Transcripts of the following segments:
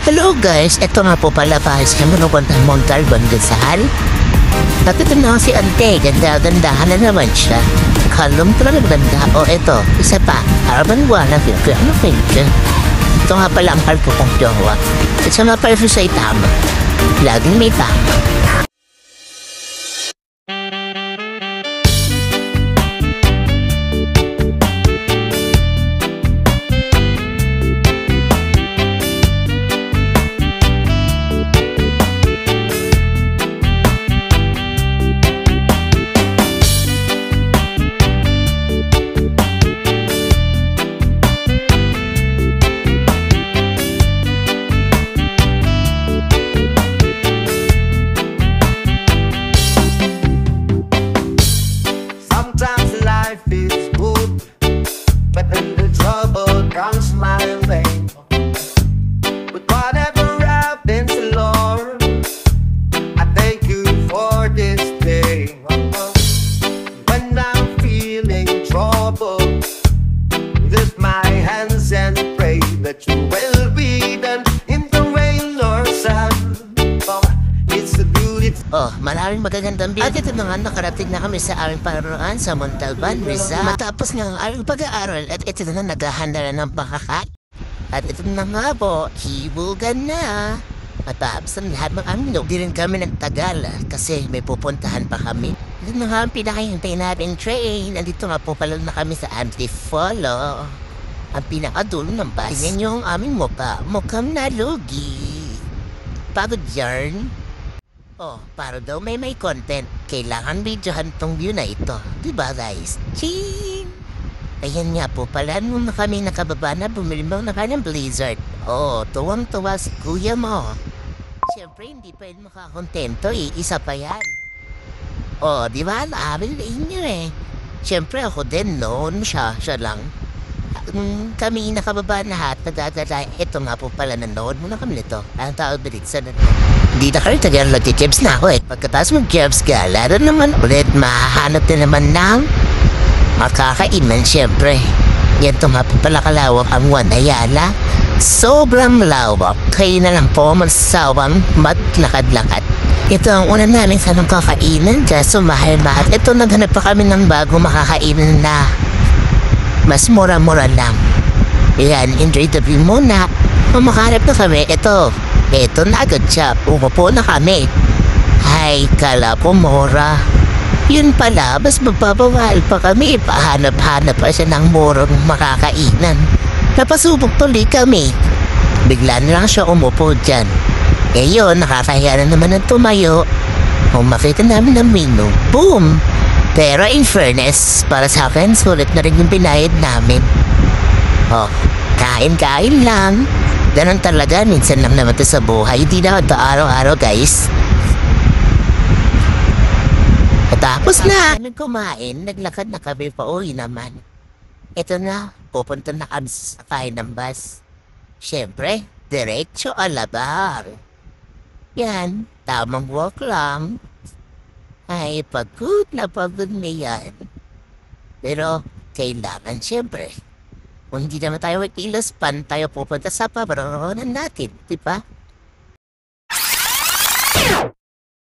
Hello guys, eto nga po pala bahas kami ng Montalban Rizal. At ito na si Ante, ganda-gandahan na naman siya. Kalum talagang ganda. O eto, isa pa, Arban Guana, ano kayo? Ito nga pala ang halko kong jowa. Ito nga pala siya tama. Laging may tama. Oh, maraming magagandang biyahe. At ito na nga, nakarating na kami sa aming paroon sa Montalban, Rizal. Matapos nga ang aming pag-aaral at ito na naghahanda na ng pakakain. At ito na nga po, hibugan na. Matapos ang lahat ng aming loob. Di rin kami nagtagal kasi may pupuntahan pa kami. Ito na nga ang pinakahintay natin train. Nandito nga po pala na kami sa Antipolo. Ang pinakadulo ng bus. Tingnan nyo ang aming mukha. Mukhang nalugi. Pagod yarn. Oh, para daw may content, kailangan videohan tong view na ito. Diba guys? Ching! Ayan nga po pala, nung kami nakababa na, bumili mo na ka ng Blizzard. Oh, tuwang-tuwa si kuya mo. Siyempre, hindi pa yun makakontento eh. Isa pa yan. Oh, diba? Naabil na inyo eh. Siyempre ako din noon siya lang. Kami nakababa na hat, nadadala. Ito nga po pala, nanood muna kami nito. Ang tao bilit sa Hindi na kayo tagal nag-jebs na ako eh. Pagkatapos mag-jebs ka, lalo naman ulit mahahanap na naman ng makakainan siyempre. Yan ito nga po pala kalawak ang Wanayala. Sobrang lawak. Kayo na lang po magsawang maglakad-lakad. Ito ang una namin sa nang kakainan dyan sumahal-mahal. Ito naghanap pa kami ng bago makakainan na mas mura-mura lang. Yan, enjoy the view muna. Makahanap na kami, ito na agad siya. Umupo na kami. Ay, kala ko mura. Yun pala, mas mababawal pa kami. Pahanap-hanap pa siya ng murang makakainan. Napasubok tuloy kami. Bigla na lang siya umupo dyan. Eh yun, nakakahiya na naman ng tumayo. Kung makita namin ng menu, boom! Pero in fairness, para sa akin, sulit na rin yung binayad namin. Oh, kain-kain lang. Ganun talaga, minsan lang naman ito sa buhay. Hindi naman ito araw-araw, guys. Tapos na kami kumain, naglakad na kami pa uwi naman. Ito na, pupunta na kami sa sakay ng bus. Siyempre, diretso Alabar. Yan, tamang walk lang. Ay, pagod na yan. Pero, kailangan siyempre. Kung hindi naman tayo makilos, pan tayo pupunta sa pabaroonan natin, di ba?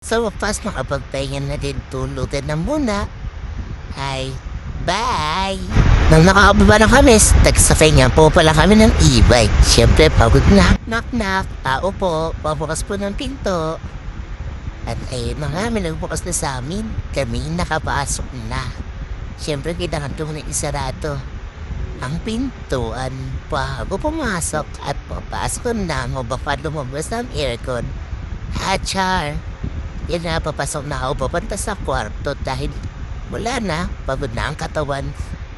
So, pas makapagpahinga na din, tulutin na muna. Ay, bye! Nang nakakababa na kami, tagsakay nga po pala kami ng e-bike. Siyempre, pagod na. Knock-knock, tao po, pabukas po ng pinto. At ayun na nga, may nagbukas na sa amin. Kami nakapasok na. Siyempre, kailangan itong isarado ang pintuan bago pumasok at papasok na mo baka lumabas ng aircon. Hachar! Yan na, papasok na ako papunta sa kwarto dahil wala na, pagod na ang katawan.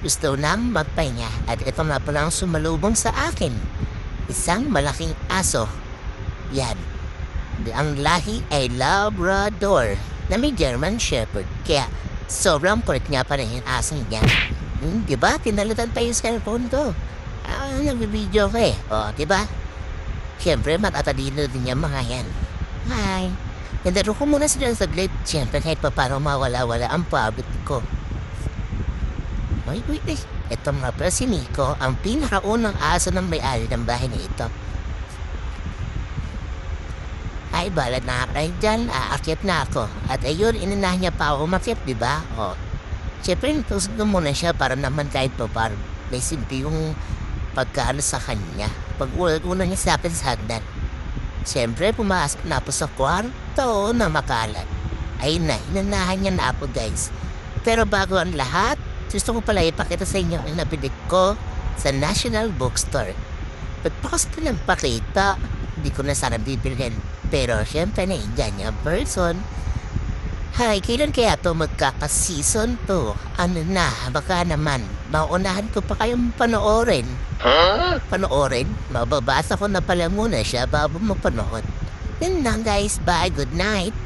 Gusto nang magpahinga at ito na palang sumalubong sa akin. Isang malaking aso. Yan. Ang lahi ay Labrador na may German Shepherd. Kaya sobrang kulit nga pa rin yung asong niya. Diba? Tinalatan pa yung cellphone ko. Nagbibideo ko eh. O, diba? Siyempre, matatalino din yung mga yan. Hi. Nandaro ko muna sila sa saglit. Siyempre, kahit pa paano mawala-wala ang pabit ko. Wait. Ito nga pala si Nico, ang pinakaunang aso ng may-ari ng bahay na ito. Ay, balad na kayo dyan, aakyat na ako. At ayun, inanahan niya pa ako umakyat, di ba? O, siyempre, natusog ko muna siya para naman kahit pa parang may simpi yung pagkaano sa kanya. Pag una niya sa akin sa hagdan. Siyempre, pumasok na ako sa kwarto na makalat. Ayun na, inanahan niya na ako, guys. Pero bago ang lahat, gusto ko pala ipakita sa inyo ang nabili ko sa National Bookstore. Ba't pa ko lang pakita? Hindi ko na sana bibilhin. Pero syempre na yan yung person. Hay, kailan kaya to magkaka-season 2? Ano na, baka naman, maunahan ko pa kayong panoorin. Panoorin? Mababasa ko na pala muna siya bago mapanood. Yun lang guys, bye, good night.